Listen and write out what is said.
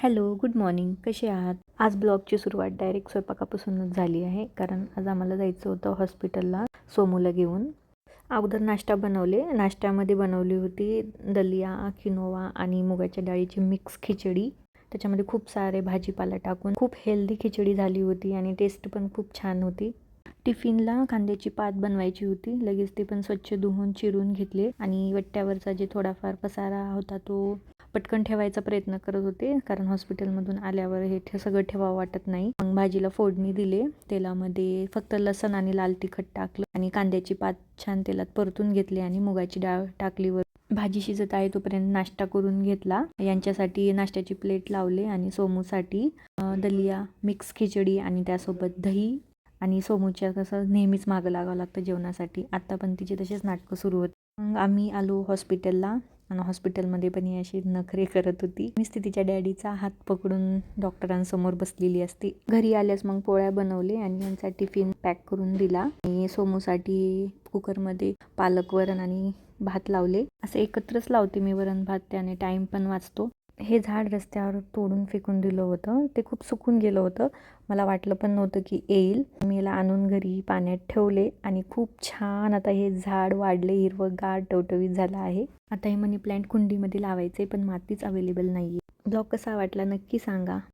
Hello, good morning. कसे आहात? आज ब्लॉगची सुरुवात डायरेक्ट स्वयंपाकापासूनच झाली आहे. कारण आज आम्हाला जायचं होतं हॉस्पिटलला सोमूला घेऊन. अगोदर नाश्ता बनवले. नाश्त्यामध्ये बनवली होती दलिया, किनोवा आणि मुगाच्या डाळीची मिक्स खिचडी. त्याच्यामध्ये खूप सारे भाजीपाला टाकून खूप हेल्दी खिचडी झाली होती आणि टेस्ट पण खूप छान होती. टिफिनला कांद्याची पात बनवायची होती. लगेच ते पण स्वच्छ धुवून चिरून घेतले आणि वट्ट्यावरचा जे थोडाफार पसारा होता तो पटकन ठेवायचा प्रयत्न करत होते, कारण हॉस्पिटलमधून आल्यावर हे सगळं ठेवावं वाटत नाही. मग भाजीला फोडणी दिले. तेलामध्ये फक्त लसण आणि लाल तिखट टाकलं आणि कांद्याची पात छान तेलात परतून घेतली आणि मुगाची डाळ टाकली. भाजी शिजत आहे तोपर्यंत नाश्ता करून घेतला. यांच्यासाठी नाश्त्याची प्लेट लावले आणि सोमूसाठी दलिया, मिक्स खिचडी आणि त्यासोबत दही. आणि सोमूच्या कसं नेहमीच मागं लागावं लागतं जेवणासाठी. आता पण तिचे तसेच नाटकं सुरू होती. मग आम्ही आलो हॉस्पिटलला आणि हॉस्पिटलमध्ये पण ही अशी नखरे करत होती. मीच तिच्या डॅडीचा हात पकडून डॉक्टरांसमोर बसलेली असते. घरी आल्यास मग पोळ्या बनवले आणि यांचा टिफिन पॅक करून दिला. आणि सोमूसाठी कुकरमध्ये पालक, वरण आणि भात लावले. असं एकत्रच लावते मी वरण भात, त्याने टाईम पण वाचतो. हे झाड रस्त्यावर तोडून फेकून दिलं होतं. ते खूप सुकून गेलं होतं. मला वाटलं पण नव्हतं की येईल. मी याला आणून घरी पाण्यात ठेवले आणि खूप छान आता हे झाड वाढले, हिरवंगार टवटवीत झालं आहे. आता हे मनी प्लांट कुंडीमध्ये लावायचे, पण मातीच अवेलेबल नाही आहे. ब्लॉग कसा वाटला नक्की सांगा.